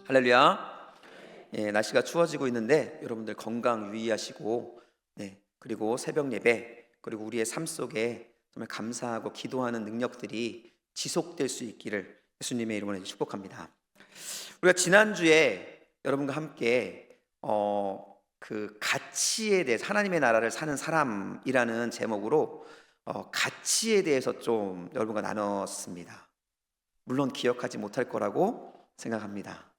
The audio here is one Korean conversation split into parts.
할렐루야. 날씨가 추워지고 있는데 여러분들 건강 유의하시고, 그리고 새벽 예배, 그리고 우리의 삶 속에 정말 감사하고 기도하는 능력들이 지속될 수 있기를 예수님의 이름으로 축복합니다. 우리가 지난주에 여러분과 함께 그 가치에 대해서, 하나님의 나라를 사는 사람이라는 제목으로 가치에 대해서 좀 여러분과 나눴습니다. 물론 기억하지 못할 거라고 생각합니다.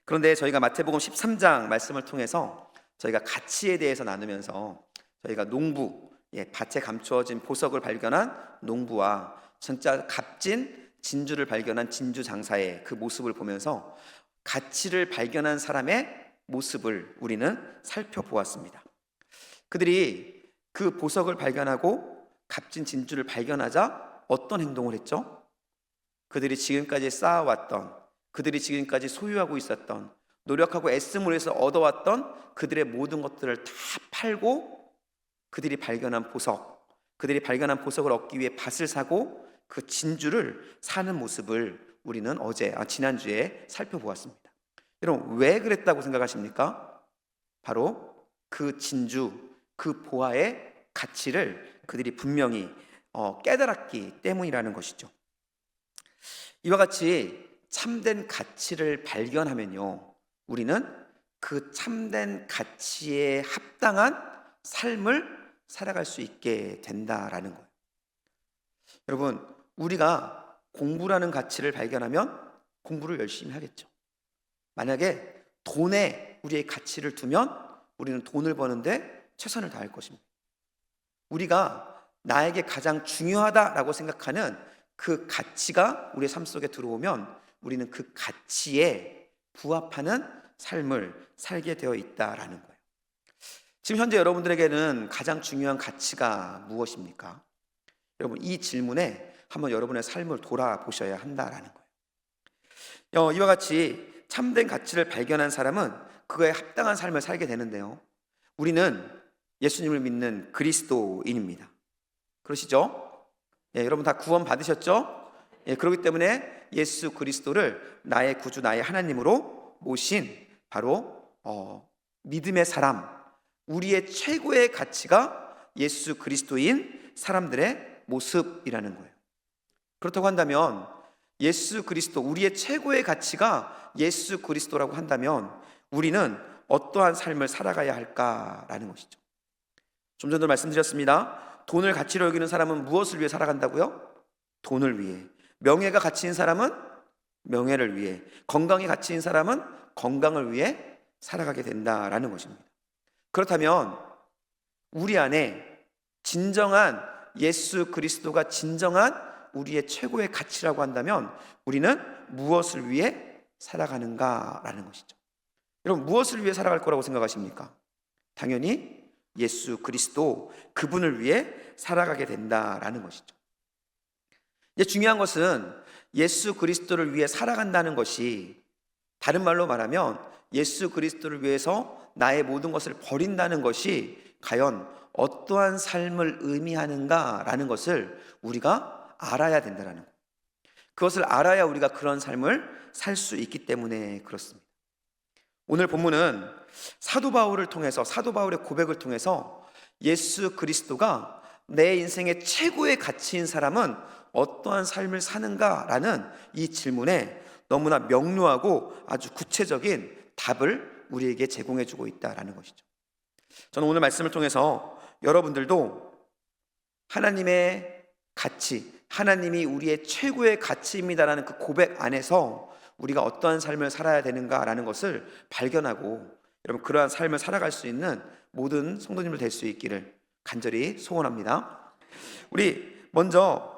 그런데 저희가 마태복음 13장 말씀을 통해서 저희가 가치에 대해서 나누면서 저희가 농부, 밭에 감추어진 보석을 발견한 농부와 진짜 값진 진주를 발견한 진주 장사의 그 모습을 보면서 가치를 발견한 사람의 모습을 우리는 살펴보았습니다. 그들이 그 보석을 발견하고 값진 진주를 발견하자 어떤 행동을 했죠? 그들이 지금까지 쌓아왔던, 그들이 지금까지 소유하고 있었던, 노력하고 애씀을 해서 얻어왔던 그들의 모든 것들을 다 팔고 그들이 발견한 보석을 얻기 위해 밭을 사고 그 진주를 사는 모습을 우리는 지난주에 살펴보았습니다. 여러분, 왜 그랬다고 생각하십니까? 바로 그 진주, 그 보화의 가치를 그들이 분명히 깨달았기 때문이라는 것이죠. 이와 같이 참된 가치를 발견하면요, 우리는 그 참된 가치에 합당한 삶을 살아갈 수 있게 된다라는 거예요. 여러분, 우리가 공부라는 가치를 발견하면 공부를 열심히 하겠죠. 만약에 돈에 우리의 가치를 두면 우리는 돈을 버는데 최선을 다할 것입니다. 우리가 나에게 가장 중요하다라고 생각하는 그 가치가 우리의 삶 속에 들어오면 우리는 그 가치에 부합하는 삶을 살게 되어 있다라는 거예요. 지금 현재 여러분들에게는 가장 중요한 가치가 무엇입니까? 여러분, 이 질문에 한번 여러분의 삶을 돌아보셔야 한다라는 거예요. 이와 같이 참된 가치를 발견한 사람은 그거에 합당한 삶을 살게 되는데요, 우리는 예수님을 믿는 그리스도인입니다. 그러시죠? 여러분 다 구원 받으셨죠? 그렇기 때문에 예수 그리스도를 나의 구주, 나의 하나님으로 모신 바로 믿음의 사람, 우리의 최고의 가치가 예수 그리스도인 사람들의 모습이라는 거예요. 그렇다고 한다면 예수 그리스도, 우리의 최고의 가치가 예수 그리스도라고 한다면 우리는 어떠한 삶을 살아가야 할까라는 것이죠. 좀 전에도 말씀드렸습니다. 돈을 가치로 여기는 사람은 무엇을 위해 살아간다고요? 돈을 위해. 명예가 가치인 사람은 명예를 위해, 건강이 가치인 사람은 건강을 위해 살아가게 된다라는 것입니다. 그렇다면 우리 안에 진정한 예수 그리스도가 진정한 우리의 최고의 가치라고 한다면 우리는 무엇을 위해 살아가는가라는 것이죠. 여러분, 무엇을 위해 살아갈 거라고 생각하십니까? 당연히 예수 그리스도, 그분을 위해 살아가게 된다라는 것이죠. 이제 중요한 것은 예수 그리스도를 위해 살아간다는 것이, 다른 말로 말하면 예수 그리스도를 위해서 나의 모든 것을 버린다는 것이 과연 어떠한 삶을 의미하는가라는 것을 우리가 알아야 된다는 거예요. 그것을 알아야 우리가 그런 삶을 살 수 있기 때문에 그렇습니다. 오늘 본문은 사도 바울의 고백을 통해서 예수 그리스도가 내 인생의 최고의 가치인 사람은 어떠한 삶을 사는가라는 이 질문에 너무나 명료하고 아주 구체적인 답을 우리에게 제공해 주고 있다라는 것이죠. 저는 오늘 말씀을 통해서 여러분들도 하나님의 가치, 하나님이 우리의 최고의 가치입니다라는 그 고백 안에서 우리가 어떠한 삶을 살아야 되는가라는 것을 발견하고, 여러분, 그러한 삶을 살아갈 수 있는 모든 성도님들 될 수 있기를 간절히 소원합니다. 우리 먼저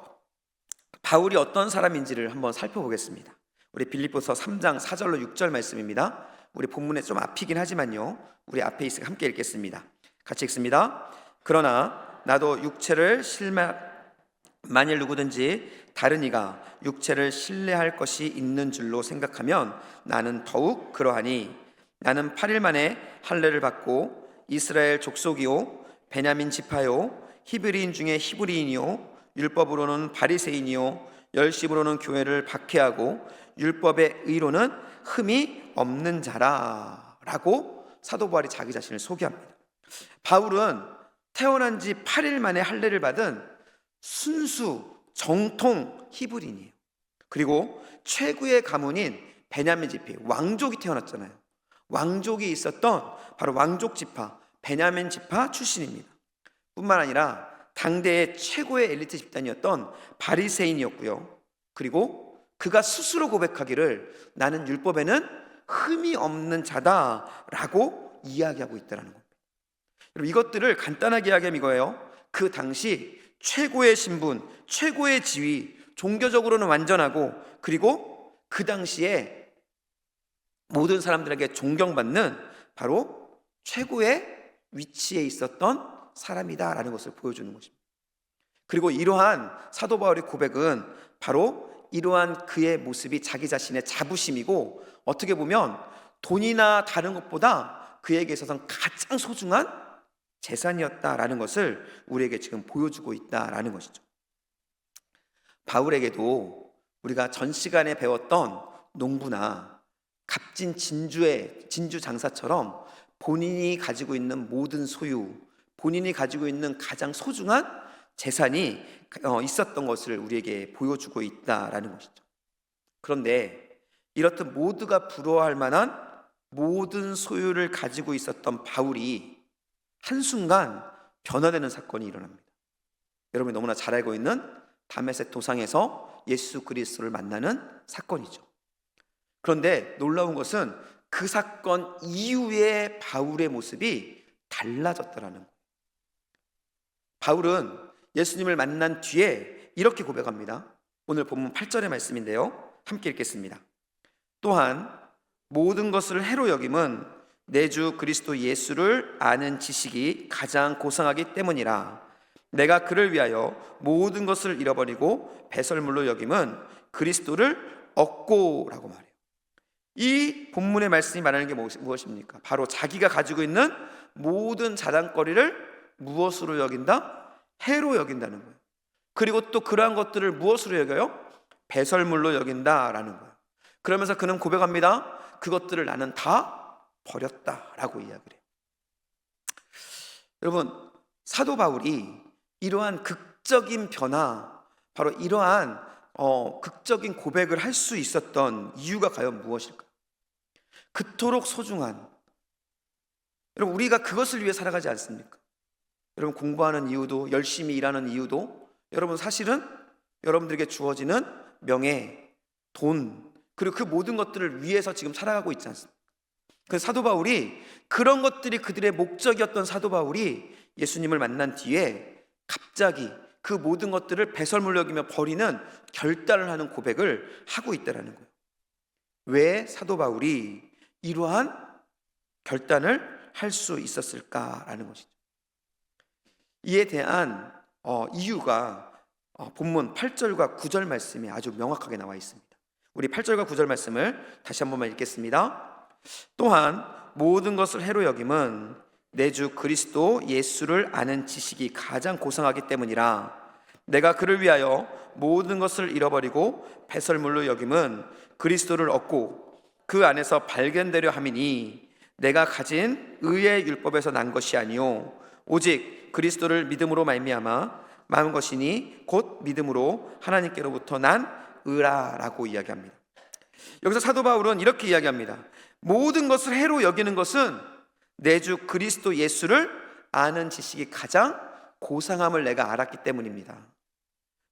바울이 어떤 사람인지를 한번 살펴보겠습니다. 우리 빌립보서 3장 4절로 6절 말씀입니다. 우리 본문에 좀 앞이긴 하지만요, 우리 앞에 있으니까 함께 읽겠습니다. 같이 읽습니다. 그러나 나도 만일 누구든지 다른 이가 육체를 신뢰할 것이 있는 줄로 생각하면 나는 더욱 그러하니, 나는 8일 만에 할례를 받고 이스라엘 족속이요 베냐민 지파요 히브리인 중에 히브리인이요 율법으로는 바리새인이요 열심으로는 교회를 박해하고 율법의 의로는 흠이 없는 자라 라고 사도 바울이 자기 자신을 소개합니다. 바울은 태어난 지 8일 만에 할례를 받은 순수 정통 히브리인이에요. 그리고 최고의 가문인 베냐민 지파, 왕족이 태어났잖아요. 왕족이 있었던 바로 왕족 지파, 베냐민 지파 출신입니다. 뿐만 아니라 당대의 최고의 엘리트 집단이었던 바리새인이었고요. 그리고 그가 스스로 고백하기를 나는 율법에는 흠이 없는 자다라고 이야기하고 있다는 겁니다. 여러분, 이것들을 간단하게 이야기하면 이거예요. 그 당시 최고의 신분, 최고의 지위, 종교적으로는 완전하고, 그리고 그 당시에 모든 사람들에게 존경받는 바로 최고의 위치에 있었던 사람이다라는 것을 보여주는 것입니다. 그리고 이러한 사도 바울의 고백은 바로 이러한 그의 모습이 자기 자신의 자부심이고, 어떻게 보면 돈이나 다른 것보다 그에게 있어서는 가장 소중한 재산이었다라는 것을 우리에게 지금 보여주고 있다라는 것이죠. 바울에게도 우리가 전 시간에 배웠던 농부나 값진 진주 장사처럼 본인이 가지고 있는 모든 소유, 본인이 가지고 있는 가장 소중한 재산이 있었던 것을 우리에게 보여주고 있다라는 것이죠. 그런데 이렇듯 모두가 부러워할 만한 모든 소유를 가지고 있었던 바울이 한순간 변화되는 사건이 일어납니다. 여러분이 너무나 잘 알고 있는 다메섹 도상에서 예수 그리스도를 만나는 사건이죠. 그런데 놀라운 것은 그 사건 이후에 바울의 모습이 달라졌다는 거예요. 바울은 예수님을 만난 뒤에 이렇게 고백합니다. 오늘 본문 8절의 말씀인데요, 함께 읽겠습니다. 또한 모든 것을 해로 여김은 내 주 그리스도 예수를 아는 지식이 가장 고상하기 때문이라. 내가 그를 위하여 모든 것을 잃어버리고 배설물로 여김은 그리스도를 얻고라고 말해요. 이 본문의 말씀이 말하는 게 무엇입니까? 바로 자기가 가지고 있는 모든 자랑거리를 무엇으로 여긴다? 해로 여긴다는 거예요. 그리고 또 그러한 것들을 무엇으로 여겨요? 배설물로 여긴다라는 거예요. 그러면서 그는 고백합니다. 그것들을 나는 다 버렸다라고 이야기를 해요. 여러분, 사도 바울이 이러한 극적인 변화, 바로 이러한 극적인 고백을 할 수 있었던 이유가 과연 무엇일까? 그토록 소중한, 여러분, 우리가 그것을 위해 살아가지 않습니까? 여러분, 공부하는 이유도, 열심히 일하는 이유도, 여러분, 사실은 여러분들에게 주어지는 명예, 돈, 그리고 그 모든 것들을 위해서 지금 살아가고 있지 않습니까? 그래서 사도 바울이, 그런 것들이 그들의 목적이었던 사도 바울이 예수님을 만난 뒤에 갑자기 그 모든 것들을 배설물로 여기며 버리는 결단을 하는 고백을 하고 있다는 거예요. 왜 사도 바울이 이러한 결단을 할 수 있었을까라는 것이죠. 이에 대한 이유가 본문 8절과 9절 말씀에 아주 명확하게 나와 있습니다. 우리 8절과 9절 말씀을 다시 한 번만 읽겠습니다. 또한 모든 것을 해로 여김은 내 주 그리스도 예수를 아는 지식이 가장 고상하기 때문이라. 내가 그를 위하여 모든 것을 잃어버리고 배설물로 여김은 그리스도를 얻고 그 안에서 발견되려 함이니 내가 가진 의의 율법에서 난 것이 아니요 오직 그리스도를 믿음으로 말미암아 마음 것이니 곧 믿음으로 하나님께로부터 난 의라라고 이야기합니다. 여기서 사도 바울은 이렇게 이야기합니다. 모든 것을 해로 여기는 것은 내 주 그리스도 예수를 아는 지식이 가장 고상함을 내가 알았기 때문입니다.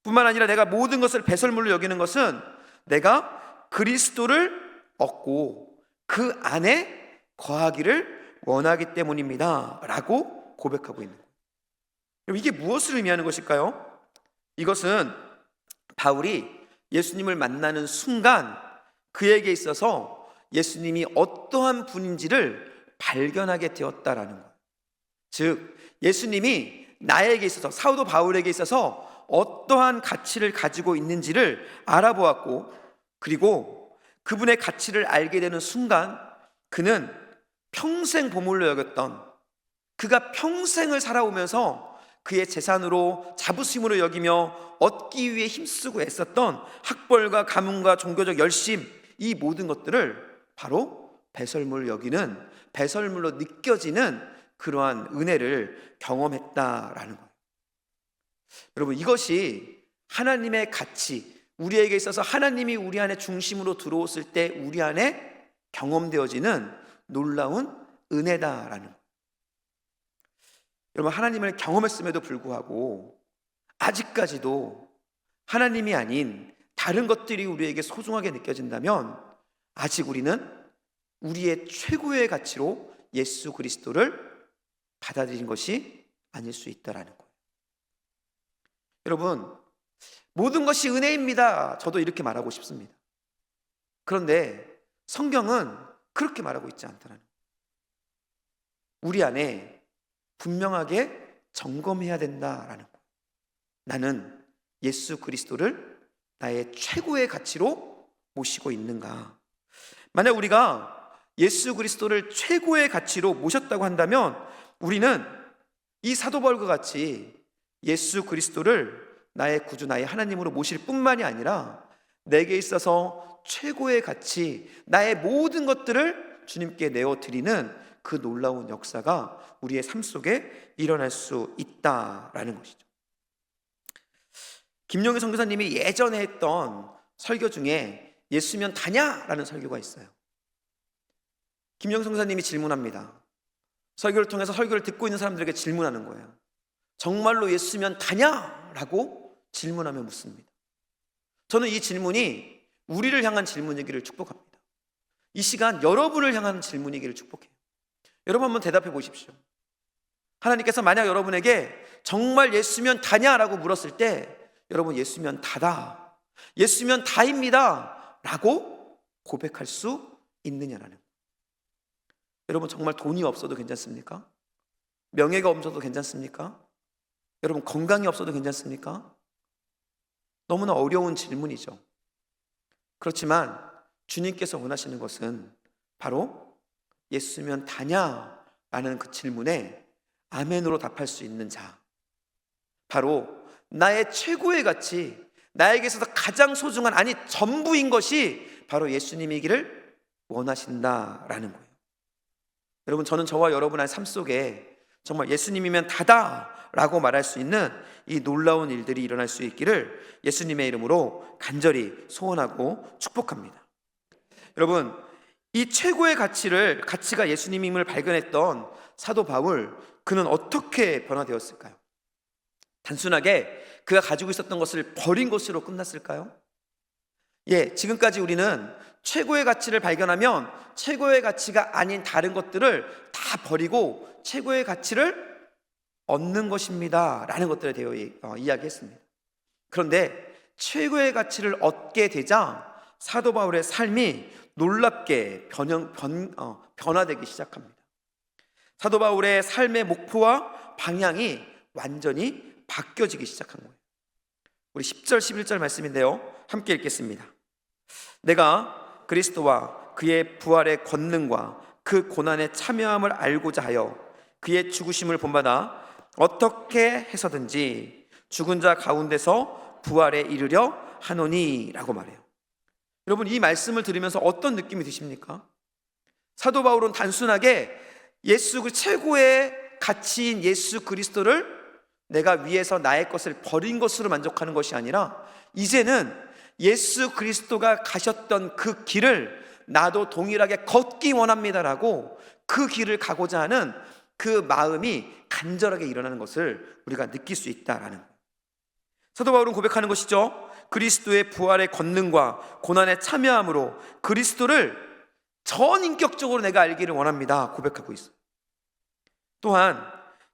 뿐만 아니라 내가 모든 것을 배설물로 여기는 것은 내가 그리스도를 얻고 그 안에 거하기를 원하기 때문입니다 라고 고백하고 있는 거예요. 이게 무엇을 의미하는 것일까요? 이것은 바울이 예수님을 만나는 순간 그에게 있어서 예수님이 어떠한 분인지를 발견하게 되었다라는 거예요. 즉 예수님이 나에게 있어서, 사도 바울에게 있어서 어떠한 가치를 가지고 있는지를 알아보았고, 그리고 그분의 가치를 알게 되는 순간 그는 평생 보물로 여겼던, 그가 평생을 살아오면서 그의 재산으로 자부심으로 여기며 얻기 위해 힘쓰고 애썼던 학벌과 가문과 종교적 열심, 이 모든 것들을 바로 배설물로 여기는, 배설물로 느껴지는 그러한 은혜를 경험했다라는 거예요. 여러분, 이것이 하나님의 가치, 우리에게 있어서 하나님이 우리 안에 중심으로 들어왔을 때 우리 안에 경험되어지는 놀라운 은혜다라는 거예요. 여러분, 하나님을 경험했음에도 불구하고 아직까지도 하나님이 아닌 다른 것들이 우리에게 소중하게 느껴진다면 아직 우리는 우리의 최고의 가치로 예수 그리스도를 받아들인 것이 아닐 수 있다라는 거예요. 여러분, 모든 것이 은혜입니다. 저도 이렇게 말하고 싶습니다. 그런데 성경은 그렇게 말하고 있지 않다라는 거예요. 우리 안에 분명하게 점검해야 된다라는 거예요. 나는 예수 그리스도를 나의 최고의 가치로 모시고 있는가? 만약 우리가 예수 그리스도를 최고의 가치로 모셨다고 한다면 우리는 이 사도 바울과 같이 예수 그리스도를 나의 구주, 나의 하나님으로 모실 뿐만이 아니라 내게 있어서 최고의 가치, 나의 모든 것들을 주님께 내어드리는 그 놀라운 역사가 우리의 삶 속에 일어날 수 있다라는 것이죠. 김용희 선교사님이 예전에 했던 설교 중에 예수면 다냐라는 설교가 있어요. 김용희 선교사님이 질문합니다. 설교를 통해서 설교를 듣고 있는 사람들에게 질문하는 거예요. 정말로 예수면 다냐라고 질문하며 묻습니다. 저는 이 질문이 우리를 향한 질문이기를 축복합니다. 이 시간 여러분을 향한 질문이기를 축복해요. 여러분 한번 대답해 보십시오. 하나님께서 만약 여러분에게 정말 예수면 다냐라고 물었을 때 여러분 예수면 다다, 예수면 다입니다 라고 고백할 수 있느냐라는 거예요. 여러분 정말 돈이 없어도 괜찮습니까? 명예가 없어도 괜찮습니까? 여러분 건강이 없어도 괜찮습니까? 너무나 어려운 질문이죠. 그렇지만 주님께서 원하시는 것은 바로 예수면 다냐라는 그 질문에 아멘으로 답할 수 있는 자, 바로 나의 최고의 가치, 나에게 있어서 가장 소중한, 아니 전부인 것이 바로 예수님이기를 원하신다라는 거예요. 여러분 저는 저와 여러분의 삶 속에 정말 예수님이면 다다라고 말할 수 있는 이 놀라운 일들이 일어날 수 있기를 예수님의 이름으로 간절히 소원하고 축복합니다. 여러분 이 최고의 가치가 예수님임을 발견했던 사도 바울, 그는 어떻게 변화되었을까요? 단순하게 그가 가지고 있었던 것을 버린 것으로 끝났을까요? 지금까지 우리는 최고의 가치를 발견하면 최고의 가치가 아닌 다른 것들을 다 버리고 최고의 가치를 얻는 것입니다 라는 것들에 대해 이야기했습니다. 그런데 최고의 가치를 얻게 되자 사도 바울의 삶이 놀랍게 변화되기 시작합니다. 사도 바울의 삶의 목표와 방향이 완전히 바뀌어지기 시작한 거예요. 우리 10절 11절 말씀인데요, 함께 읽겠습니다. 내가 그리스도와 그의 부활의 권능과 그 고난의 참여함을 알고자 하여 그의 죽으심을 본받아 어떻게 해서든지 죽은 자 가운데서 부활에 이르려 하노니 라고 말해요. 여러분 이 말씀을 들으면서 어떤 느낌이 드십니까? 사도 바울은 단순하게 예수, 그 최고의 가치인 예수 그리스도를 내가 위에서 나의 것을 버린 것으로 만족하는 것이 아니라 이제는 예수 그리스도가 가셨던 그 길을 나도 동일하게 걷기 원합니다라고 그 길을 가고자 하는 그 마음이 간절하게 일어나는 것을 우리가 느낄 수 있다라는 거예요. 사도 바울은 고백하는 것이죠. 그리스도의 부활의 권능과 고난에 참여함으로 그리스도를 전인격적으로 내가 알기를 원합니다 고백하고 있어요. 또한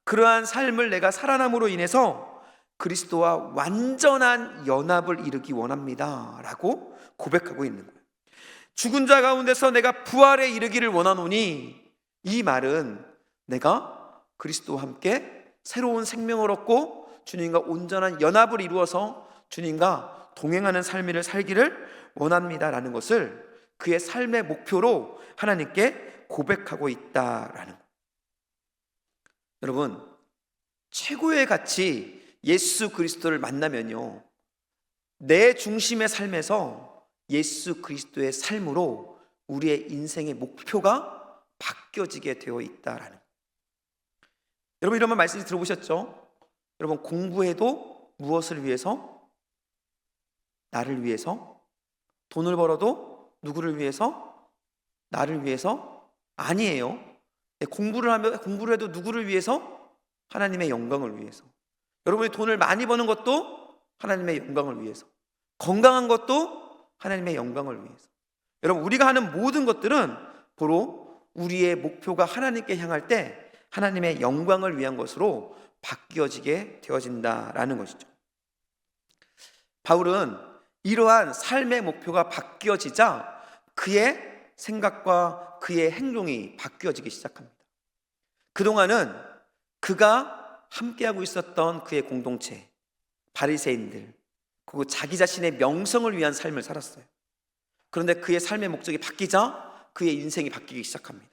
그러한 삶을 내가 살아남으로 인해서 그리스도와 완전한 연합을 이루기 원합니다 라고 고백하고 있는 거예요. 죽은 자 가운데서 내가 부활에 이르기를 원하노니, 이 말은 내가 그리스도와 함께 새로운 생명을 얻고 주님과 온전한 연합을 이루어서 주님과 동행하는 삶을 살기를 원합니다라는 것을 그의 삶의 목표로 하나님께 고백하고 있다라는 거예요. 여러분 최고의 가치 예수 그리스도를 만나면요, 내 중심의 삶에서 예수 그리스도의 삶으로 우리의 인생의 목표가 바뀌어지게 되어 있다라는 거예요. 여러분, 이런 말씀 들어보셨죠? 여러분, 공부해도 무엇을 위해서? 나를 위해서? 돈을 벌어도 누구를 위해서? 나를 위해서? 아니에요. 공부를 해도 누구를 위해서? 하나님의 영광을 위해서. 여러분이 돈을 많이 버는 것도 하나님의 영광을 위해서, 건강한 것도 하나님의 영광을 위해서. 여러분, 우리가 하는 모든 것들은 바로 우리의 목표가 하나님께 향할 때 하나님의 영광을 위한 것으로 바뀌어지게 되어진다라는 것이죠. 바울은 이러한 삶의 목표가 바뀌어지자 그의 생각과 그의 행동이 바뀌어지기 시작합니다. 그동안은 그가 함께하고 있었던 그의 공동체, 바리새인들, 그리고 자기 자신의 명성을 위한 삶을 살았어요. 그런데 그의 삶의 목적이 바뀌자 그의 인생이 바뀌기 시작합니다.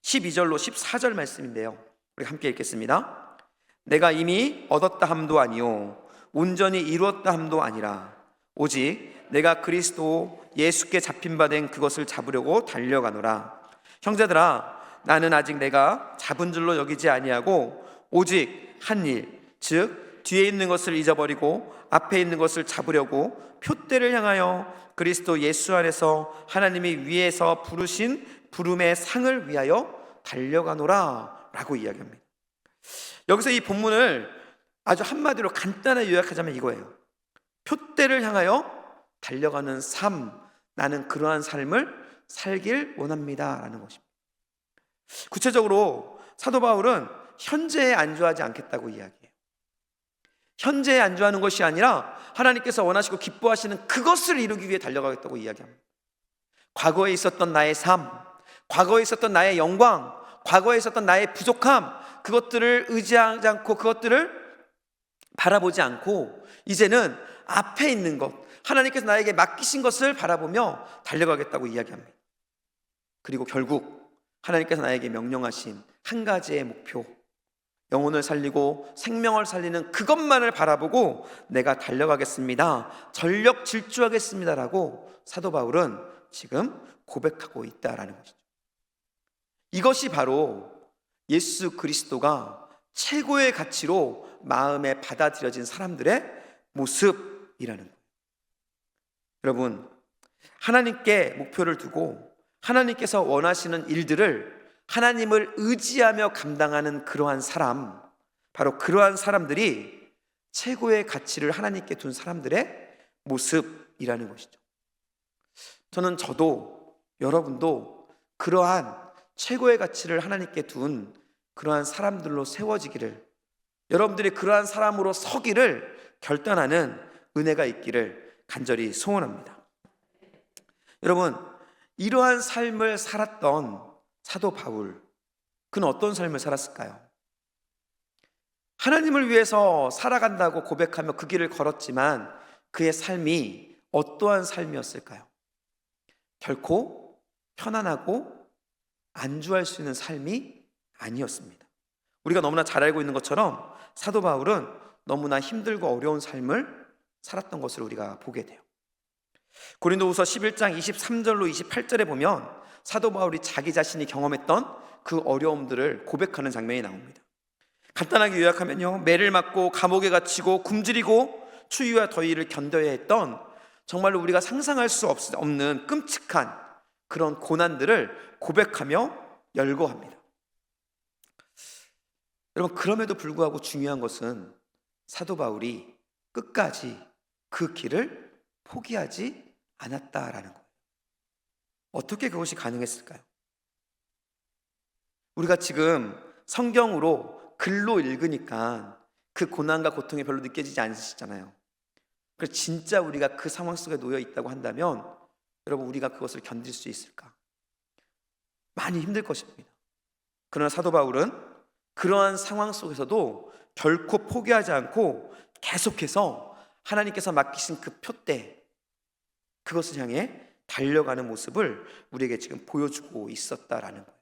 12절로 14절 말씀인데요, 우리 함께 읽겠습니다. 내가 이미 얻었다 함도 아니요 온전히 이루었다 함도 아니라 오직 내가 그리스도 예수께 잡힌 바 된 그것을 잡으려고 달려가노라. 형제들아, 나는 아직 내가 잡은 줄로 여기지 아니하고 오직 한 일, 즉 뒤에 있는 것을 잊어버리고 앞에 있는 것을 잡으려고 표대를 향하여 그리스도 예수 안에서 하나님이 위에서 부르신 부름의 상을 위하여 달려가노라 라고 이야기합니다. 여기서 이 본문을 아주 한마디로 간단하게 요약하자면 이거예요. 표대를 향하여 달려가는 삶, 나는 그러한 삶을 살길 원합니다 라는 것입니다. 구체적으로 사도 바울은 현재에 안주하지 않겠다고 이야기해요. 현재에 안주하는 것이 아니라 하나님께서 원하시고 기뻐하시는 그것을 이루기 위해 달려가겠다고 이야기합니다. 과거에 있었던 나의 삶, 과거에 있었던 나의 영광, 과거에 있었던 나의 부족함, 그것들을 의지하지 않고 그것들을 바라보지 않고 이제는 앞에 있는 것, 하나님께서 나에게 맡기신 것을 바라보며 달려가겠다고 이야기합니다. 그리고 결국 하나님께서 나에게 명령하신 한 가지의 목표, 영혼을 살리고 생명을 살리는 그것만을 바라보고 내가 달려가겠습니다, 전력 질주하겠습니다라고 사도 바울은 지금 고백하고 있다라는 것이죠. 이것이 바로 예수 그리스도가 최고의 가치로 마음에 받아들여진 사람들의 모습이라는 거예요. 여러분, 하나님께 목표를 두고 하나님께서 원하시는 일들을 하나님을 의지하며 감당하는 그러한 사람, 바로 그러한 사람들이 최고의 가치를 하나님께 둔 사람들의 모습이라는 것이죠. 저도 여러분도 그러한 최고의 가치를 하나님께 둔 그러한 사람들로 세워지기를, 여러분들이 그러한 사람으로 서기를 결단하는 은혜가 있기를 간절히 소원합니다. 여러분, 이러한 삶을 살았던 사도 바울, 그는 어떤 삶을 살았을까요? 하나님을 위해서 살아간다고 고백하며 그 길을 걸었지만 그의 삶이 어떠한 삶이었을까요? 결코 편안하고 안주할 수 있는 삶이 아니었습니다. 우리가 너무나 잘 알고 있는 것처럼 사도 바울은 너무나 힘들고 어려운 삶을 살았던 것을 우리가 보게 돼요. 고린도후서 11장 23절로 28절에 보면 사도 바울이 자기 자신이 경험했던 그 어려움들을 고백하는 장면이 나옵니다. 간단하게 요약하면요, 매를 맞고 감옥에 갇히고 굶주리고 추위와 더위를 견뎌야 했던 정말로 우리가 상상할 수 없는 끔찍한 그런 고난들을 고백하며 열거합니다. 여러분, 그럼에도 불구하고 중요한 것은 사도 바울이 끝까지 그 길을 포기하지 않았다라는 거예요. 어떻게 그것이 가능했을까요? 우리가 지금 성경으로 글로 읽으니까 그 고난과 고통이 별로 느껴지지 않으시잖아요. 그래서 진짜 우리가 그 상황 속에 놓여 있다고 한다면 여러분, 우리가 그것을 견딜 수 있을까? 많이 힘들 것입니다. 그러나 사도 바울은 그러한 상황 속에서도 결코 포기하지 않고 계속해서 하나님께서 맡기신 그 표대, 그것을 향해 달려가는 모습을 우리에게 지금 보여주고 있었다라는 거예요.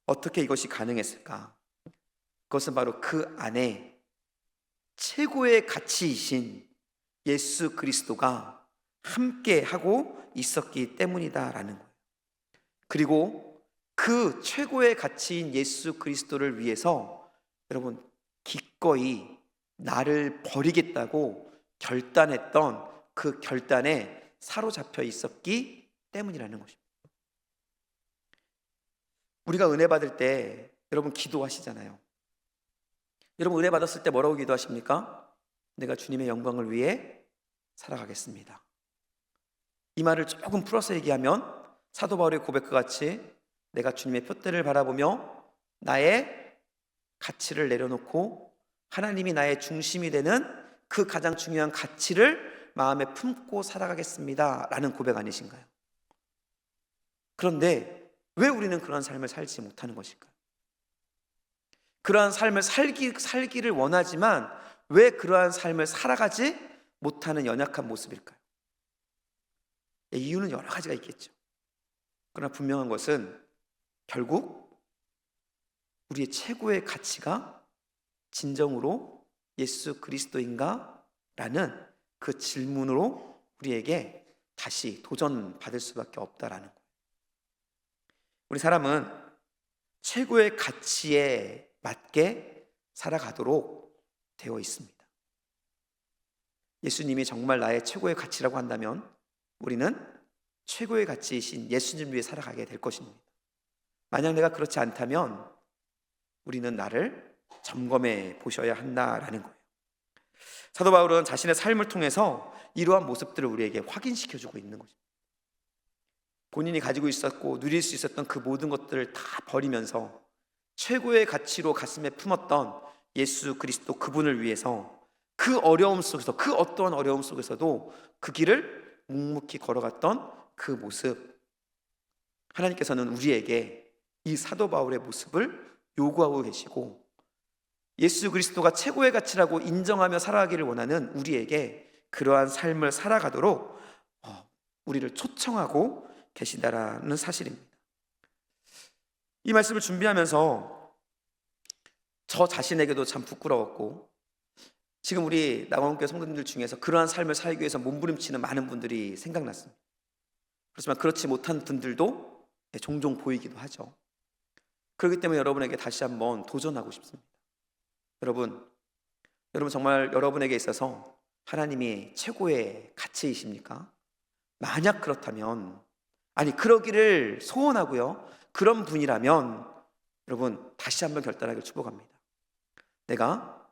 어떻게 이것이 가능했을까? 그것은 바로 그 안에 최고의 가치이신 예수 그리스도가 함께 하고 있었기 때문이다라는 거예요. 그리고 그 최고의 가치인 예수 그리스도를 위해서 여러분 기꺼이 나를 버리겠다고 결단했던 그 결단에 사로잡혀 있었기 때문이라는 것입니다. 우리가 은혜 받을 때 여러분 기도하시잖아요. 여러분 은혜 받았을 때 뭐라고 기도하십니까? 내가 주님의 영광을 위해 살아가겠습니다. 이 말을 조금 풀어서 얘기하면 사도 바울의 고백과 같이 내가 주님의 표대를 바라보며 나의 가치를 내려놓고 하나님이 나의 중심이 되는 그 가장 중요한 가치를 마음에 품고 살아가겠습니다 라는 고백 아니신가요? 그런데 왜 우리는 그런 삶을 살지 못하는 것일까요? 그러한 삶을 살기를 원하지만 왜 그러한 삶을 살아가지 못하는 연약한 모습일까요? 이유는 여러 가지가 있겠죠. 그러나 분명한 것은 결국 우리의 최고의 가치가 진정으로 예수 그리스도인가? 라는 그 질문으로 우리에게 다시 도전받을 수밖에 없다라는 거예요. 우리 사람은 최고의 가치에 맞게 살아가도록 되어 있습니다. 예수님이 정말 나의 최고의 가치라고 한다면 우리는 최고의 가치이신 예수님 위해 살아가게 될 것입니다. 만약 내가 그렇지 않다면 우리는 나를 점검해 보셔야 한다라는 거예요. 사도 바울은 자신의 삶을 통해서 이러한 모습들을 우리에게 확인시켜주고 있는 거죠. 본인이 가지고 있었고 누릴 수 있었던 그 모든 것들을 다 버리면서 최고의 가치로 가슴에 품었던 예수 그리스도 그분을 위해서 그 어려움 속에서 그 어떠한 어려움 속에서도 그 길을 묵묵히 걸어갔던 그 모습, 하나님께서는 우리에게 이 사도 바울의 모습을 요구하고 계시고 예수 그리스도가 최고의 가치라고 인정하며 살아가기를 원하는 우리에게 그러한 삶을 살아가도록 우리를 초청하고 계시다라는 사실입니다. 이 말씀을 준비하면서 저 자신에게도 참 부끄러웠고 지금 우리 나광교회 성도님들 중에서 그러한 삶을 살기 위해서 몸부림치는 많은 분들이 생각났습니다. 그렇지만 그렇지 못한 분들도 종종 보이기도 하죠. 그렇기 때문에 여러분에게 다시 한번 도전하고 싶습니다. 여러분 정말 여러분에게 있어서 하나님이 최고의 가치이십니까? 만약 그렇다면, 아니 그러기를 소원하고요, 그런 분이라면 여러분 다시 한번 결단하기를 축복합니다. 내가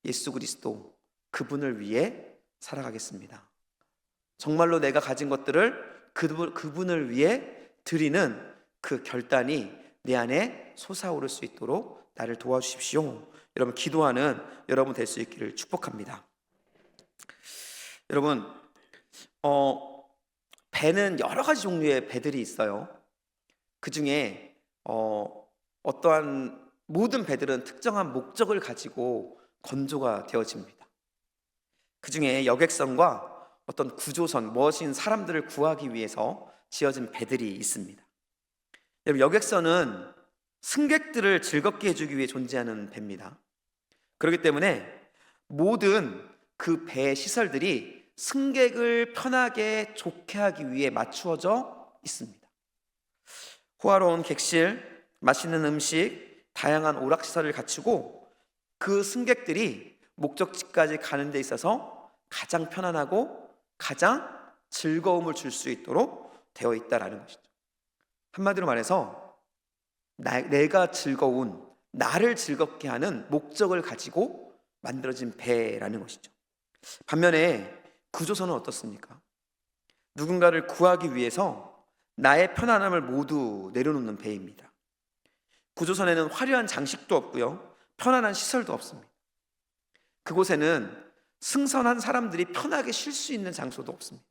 예수 그리스도 그분을 위해 살아가겠습니다. 정말로 내가 가진 것들을 그분을 위해 드리는 그 결단이 내 안에 솟아오를 수 있도록 나를 도와주십시오. 여러분 기도하는 여러분 될 수 있기를 축복합니다. 여러분 배는 여러 가지 종류의 배들이 있어요. 그 중에 어떠한 모든 배들은 특정한 목적을 가지고 건조가 되어집니다. 그 중에 여객선과 어떤 구조선, 멋진 사람들을 구하기 위해서 지어진 배들이 있습니다. 여러분 여객선은 승객들을 즐겁게 해주기 위해 존재하는 배입니다. 그렇기 때문에 모든 그 배 시설들이 승객을 편하게 좋게 하기 위해 맞추어져 있습니다. 호화로운 객실, 맛있는 음식, 다양한 오락시설을 갖추고 그 승객들이 목적지까지 가는 데 있어서 가장 편안하고 가장 즐거움을 줄 수 있도록 되어 있다라는 것이죠. 한마디로 말해서 내가 즐거운, 나를 즐겁게 하는 목적을 가지고 만들어진 배라는 것이죠. 반면에 구조선은 어떻습니까? 누군가를 구하기 위해서 나의 편안함을 모두 내려놓는 배입니다. 구조선에는 화려한 장식도 없고요, 편안한 시설도 없습니다. 그곳에는 승선한 사람들이 편하게 쉴 수 있는 장소도 없습니다.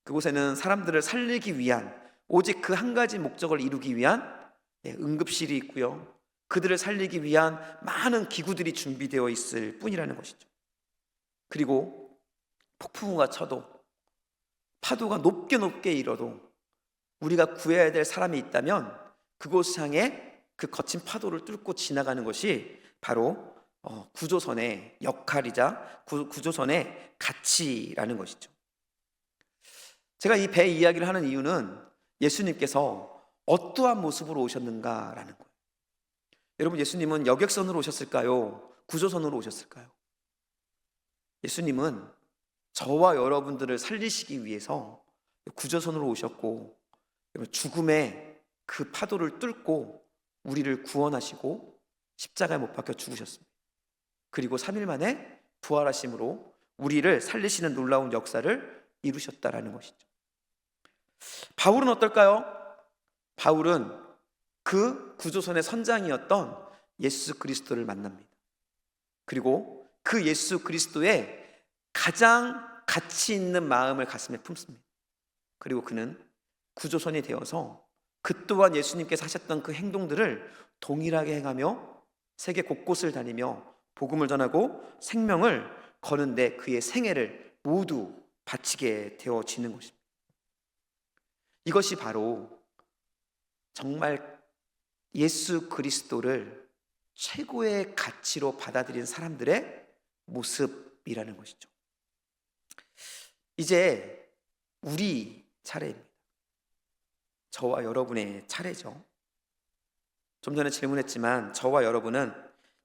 그곳에는 사람들을 살리기 위한, 오직 그 한 가지 목적을 이루기 위한 응급실이 있고요, 그들을 살리기 위한 많은 기구들이 준비되어 있을 뿐이라는 것이죠. 그리고 폭풍우가 쳐도, 파도가 높게 일어도 우리가 구해야 될 사람이 있다면 그곳을 향해 그 거친 파도를 뚫고 지나가는 것이 바로 구조선의 역할이자 구조선의 가치라는 것이죠. 제가 이 배 이야기를 하는 이유는 예수님께서 어떠한 모습으로 오셨는가라는 거예요. 여러분, 예수님은 여객선으로 오셨을까요? 구조선으로 오셨을까요? 예수님은 저와 여러분들을 살리시기 위해서 구조선으로 오셨고, 죽음의 그 파도를 뚫고 우리를 구원하시고 십자가에 못 박혀 죽으셨습니다. 그리고 3일 만에 부활하심으로 우리를 살리시는 놀라운 역사를 이루셨다라는 것이죠. 바울은 어떨까요? 바울은 그 구조선의 선장이었던 예수 그리스도를 만납니다. 그리고 그 예수 그리스도의 가장 가치 있는 마음을 가슴에 품습니다. 그리고 그는 구조선이 되어서 그 또한 예수님께서 하셨던 그 행동들을 동일하게 행하며 세계 곳곳을 다니며 복음을 전하고 생명을 거는데 그의 생애를 모두 바치게 되어지는 것입니다. 이것이 바로 정말 예수 그리스도를 최고의 가치로 받아들인 사람들의 모습이라는 것이죠. 이제 우리 차례입니다. 저와 여러분의 차례죠. 좀 전에 질문했지만 저와 여러분은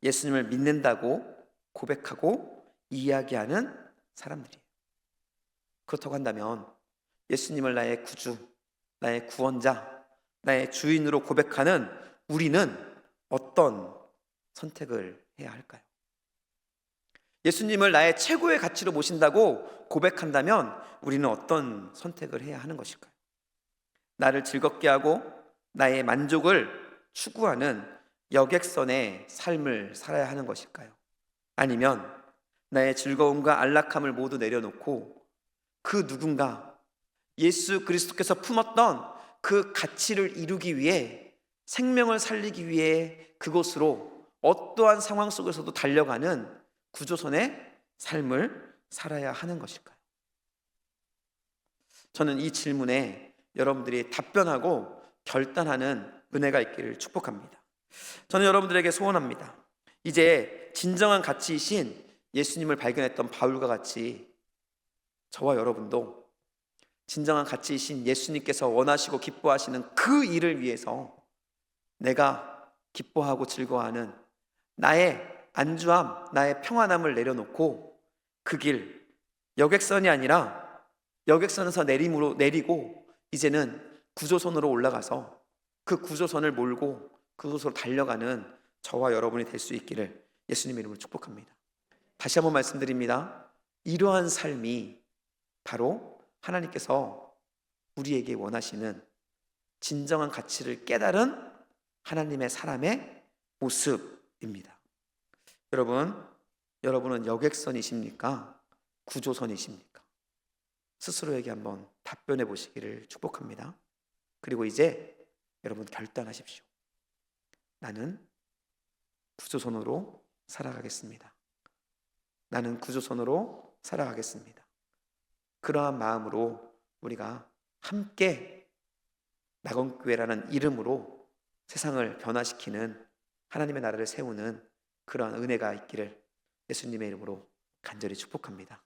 예수님을 믿는다고 고백하고 이야기하는 사람들이에요. 그렇다고 한다면 예수님을 나의 구주, 나의 구원자, 나의 주인으로 고백하는 우리는 어떤 선택을 해야 할까요? 예수님을 나의 최고의 가치로 모신다고 고백한다면 우리는 어떤 선택을 해야 하는 것일까요? 나를 즐겁게 하고 나의 만족을 추구하는 여객선의 삶을 살아야 하는 것일까요? 아니면 나의 즐거움과 안락함을 모두 내려놓고 그 누군가 예수 그리스도께서 품었던 그 가치를 이루기 위해 생명을 살리기 위해 그곳으로 어떠한 상황 속에서도 달려가는 구조선의 삶을 살아야 하는 것일까요? 저는 이 질문에 여러분들이 답변하고 결단하는 은혜가 있기를 축복합니다. 저는 여러분들에게 소원합니다. 이제 진정한 가치이신 예수님을 발견했던 바울과 같이 저와 여러분도 진정한 가치이신 예수님께서 원하시고 기뻐하시는 그 일을 위해서 내가 기뻐하고 즐거워하는 나의 안주함, 나의 평안함을 내려놓고 그 길, 여객선이 아니라 여객선에서 내리고 이제는 구조선으로 올라가서 그 구조선을 몰고 그곳으로 달려가는 저와 여러분이 될 수 있기를 예수님의 이름으로 축복합니다. 다시 한번 말씀드립니다. 이러한 삶이 바로 하나님께서 우리에게 원하시는 진정한 가치를 깨달은 하나님의 사람의 모습입니다. 여러분은 여객선이십니까? 구조선이십니까? 스스로에게 한번 답변해 보시기를 축복합니다. 그리고 이제 여러분 결단하십시오. 나는 구조선으로 살아가겠습니다. 나는 구조선으로 살아가겠습니다. 그러한 마음으로 우리가 함께 낙원교회라는 이름으로 세상을 변화시키는 하나님의 나라를 세우는 그러한 은혜가 있기를 예수님의 이름으로 간절히 축복합니다.